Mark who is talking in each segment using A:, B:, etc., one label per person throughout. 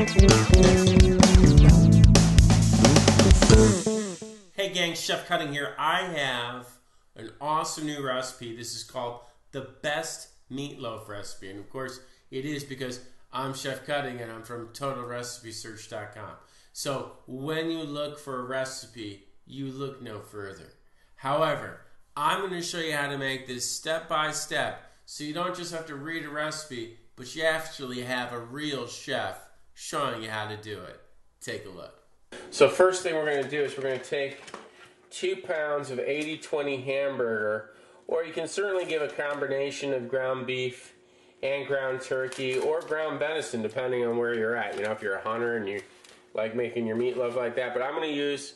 A: Hey gang, Chef Cutting here. I have an awesome new recipe. This is called the best meatloaf recipe. And of course, it is because I'm Chef Cutting and I'm from TotalRecipeSearch.com. So when you look for a recipe, you look no further. However, I'm going to show you how to make this step by step so you don't just have to read a recipe, but you actually have a real chef showing you how to do it. Take a look. So first thing we're going to do is we're going to take 2 pounds of 80-20 hamburger, or you can certainly give a combination of ground beef and ground turkey or ground venison depending on where you're at. You know, if you're a hunter and you like making your meatloaf like that, but I'm going to use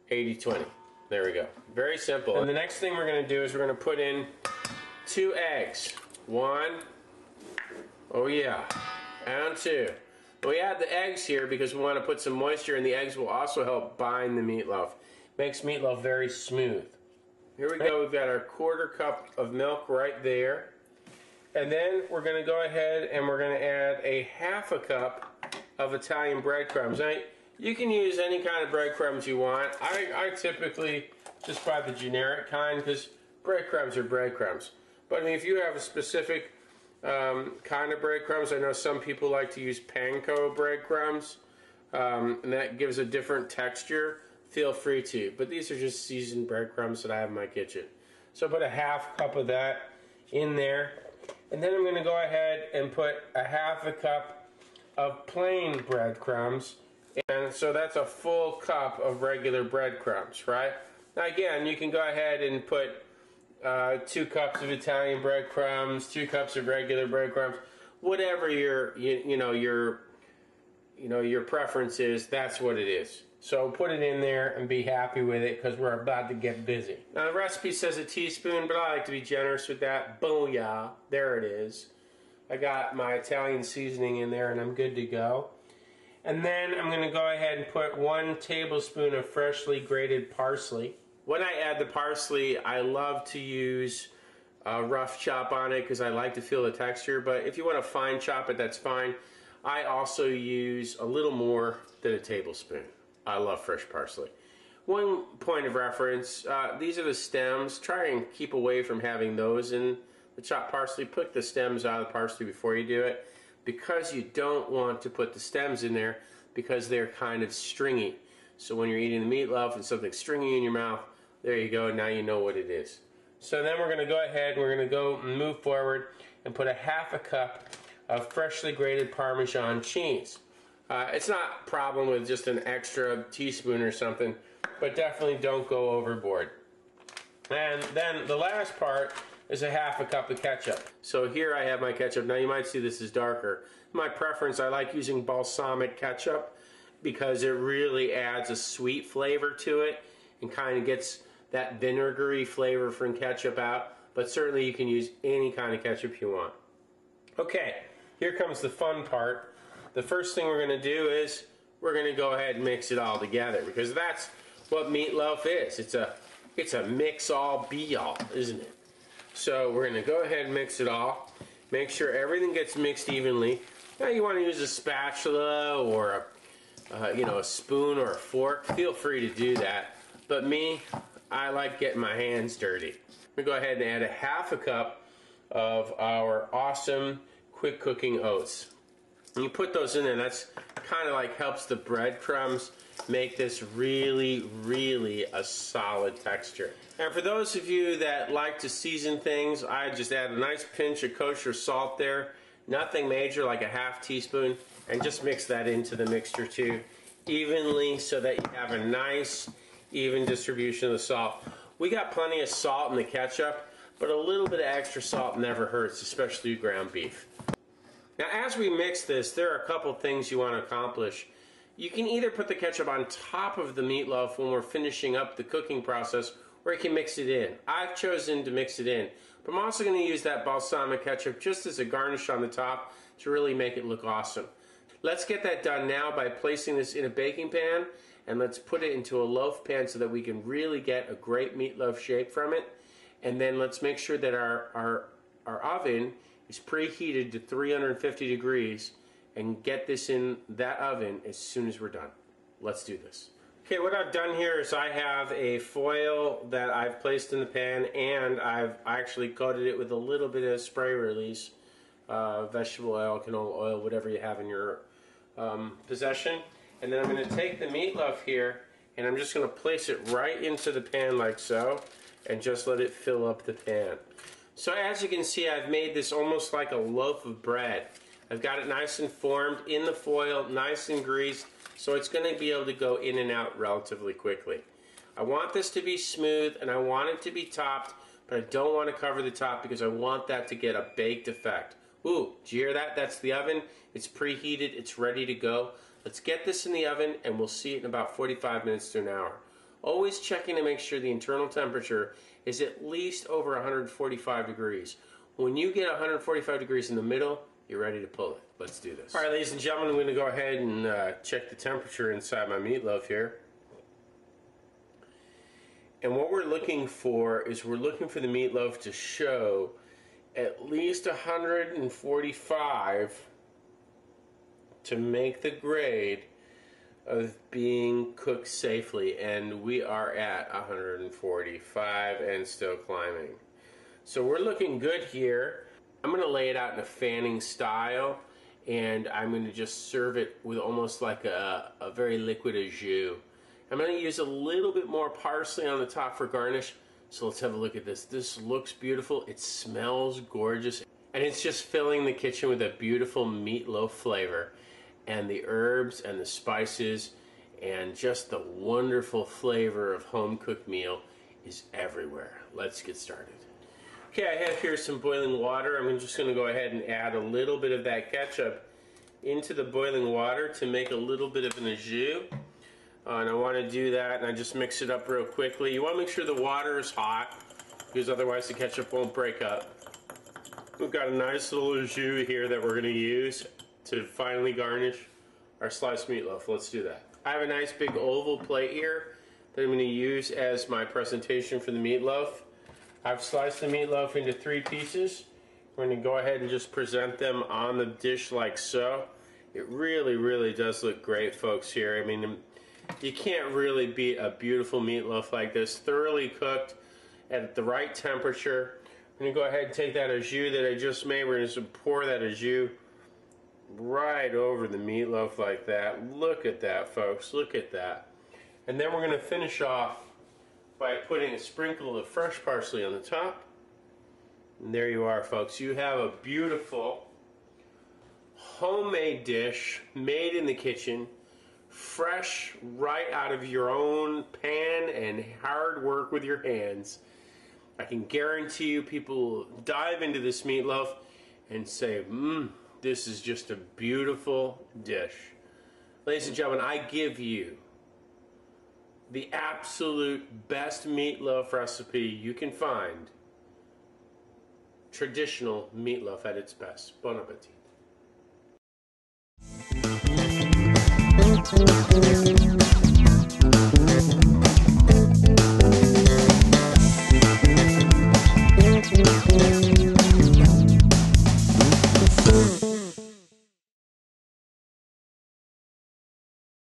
A: 80-20. There we go. Very simple. And the next thing we're going to do is we're going to put in 2 eggs. 1, oh yeah, and 2. We add the eggs here because we want to put some moisture, and the eggs will also help bind the meatloaf. Makes meatloaf very smooth. Here we go. We've got our 1/4 cup of milk right there. And then we're going to go ahead and we're going to add a 1/2 cup of Italian breadcrumbs. Now, you can use any kind of breadcrumbs you want. I typically just buy the generic kind because breadcrumbs are breadcrumbs. But I mean, if you have a specific kind of breadcrumbs, I know some people like to use panko breadcrumbs, and that gives a different texture. Feel free to, but these are just seasoned breadcrumbs that I have in my kitchen. So put a 1/2 cup of that in there, and then I'm going to go ahead and put a 1/2 cup of plain breadcrumbs, and so that's a full cup of regular breadcrumbs, right? Now again, you can go ahead and put 2 cups of Italian breadcrumbs, 2 cups of regular breadcrumbs, whatever your your preference is. That's what it is. So put it in there and be happy with it because we're about to get busy. Now the recipe says a teaspoon, but I like to be generous with that. Booyah! There it is. I got my Italian seasoning in there and I'm good to go. And then I'm going to go ahead and put 1 tablespoon of freshly grated parsley. When I add the parsley, I love to use a rough chop on it because I like to feel the texture, but if you want to fine chop it, that's fine. I also use a little more than a tablespoon. I love fresh parsley. One point of reference, these are the stems. Try and keep away from having those in the chopped parsley. Put the stems out of the parsley before you do it because you don't want to put the stems in there because they're kind of stringy. So when you're eating the meatloaf and something's stringy in your mouth, there you go, now you know what it is. So then we're going to go ahead, we're going to go and move forward and put a 1/2 cup of freshly grated Parmesan cheese. It's not a problem with just an extra teaspoon or something, but definitely don't go overboard. And then the last part is a 1/2 cup of ketchup. So here I have my ketchup. Now you might see this is darker. My preference, I like using balsamic ketchup because it really adds a sweet flavor to it and kind of gets that vinegary flavor from ketchup out. But certainly you can use any kind of ketchup you want. Okay, here comes the fun part. The first thing we're going to do is we're going to go ahead and mix it all together because that's what meatloaf is. It's a mix all be all, isn't it? So we're going to go ahead and mix it all. Make sure everything gets mixed evenly. Now you want to use a spatula or a spoon or a fork. Feel free to do that. But me, I like getting my hands dirty. We go ahead and add a 1/2 cup of our awesome quick cooking oats. And you put those in there, that's kind of like helps the breadcrumbs make this really, really a solid texture. And for those of you that like to season things, I just add a nice pinch of kosher salt there. Nothing major, like a 1/2 teaspoon, and just mix that into the mixture too, evenly so that you have a nice, even distribution of the salt. We got plenty of salt in the ketchup, but a little bit of extra salt never hurts, especially ground beef. Now as we mix this, there are a couple things you want to accomplish. You can either put the ketchup on top of the meatloaf when we're finishing up the cooking process, or you can mix it in. I've chosen to mix it in, but I'm also going to use that balsamic ketchup just as a garnish on the top to really make it look awesome. Let's get that done now by placing this in a baking pan, and let's put it into a loaf pan so that we can really get a great meatloaf shape from it. And then let's make sure that our oven is preheated to 350 degrees, and get this in that oven as soon as we're done. Let's do this. Okay, what I've done here is I have a foil that I've placed in the pan, and I've actually coated it with a little bit of spray release, vegetable oil, canola oil, whatever you have in your possession. And then I'm going to take the meatloaf here, and I'm just going to place it right into the pan like so, and just let it fill up the pan. So as you can see, I've made this almost like a loaf of bread. I've got it nice and formed in the foil, nice and greased, so it's going to be able to go in and out relatively quickly. I want this to be smooth, and I want it to be topped, but I don't want to cover the top because I want that to get a baked effect. Ooh, did you hear that? That's the oven. It's preheated. It's ready to go. Let's get this in the oven, and we'll see it in about 45 minutes to an hour. Always checking to make sure the internal temperature is at least over 145 degrees. When you get 145 degrees in the middle, you're ready to pull it. Let's do this. All right, ladies and gentlemen, I'm going to go ahead and check the temperature inside my meatloaf here. And what we're looking for is we're looking for the meatloaf to show at least 145 to make the grade of being cooked safely, and we are at 145 and still climbing. So we're looking good here. I'm going to lay it out in a fanning style, and I'm going to just serve it with almost like a very liquid au jus. I'm going to use a little bit more parsley on the top for garnish. So let's have a look at this. This looks beautiful. It smells gorgeous, and it's just filling the kitchen with a beautiful meatloaf flavor. And the herbs and the spices and just the wonderful flavor of home-cooked meal is everywhere. Let's get started. Okay, I have here some boiling water. I'm just going to go ahead and add a little bit of that ketchup into the boiling water to make a little bit of an au jus. And I want to do that, and I just mix it up real quickly. You want to make sure the water is hot, because otherwise the ketchup won't break up. We've got a nice little au jus here that we're going to use to finally garnish our sliced meatloaf. Let's do that. I have a nice big oval plate here that I'm going to use as my presentation for the meatloaf. I've sliced the meatloaf into 3 pieces. We're going to go ahead and just present them on the dish like so. It really, really does look great, folks, here. I mean, you can't really beat a beautiful meatloaf like this, thoroughly cooked at the right temperature. I'm going to go ahead and take that au jus that I just made. We're going to pour that au jus right over the meatloaf like that. Look at that, folks. Look at that. And then we're going to finish off by putting a sprinkle of fresh parsley on the top. And there you are, folks. You have a beautiful homemade dish made in the kitchen, fresh right out of your own pan and hard work with your hands. I can guarantee you people will dive into this meatloaf and say, this is just a beautiful dish. Ladies and gentlemen, I give you the absolute best meatloaf recipe you can find. Traditional meatloaf at its best. Bon appetit.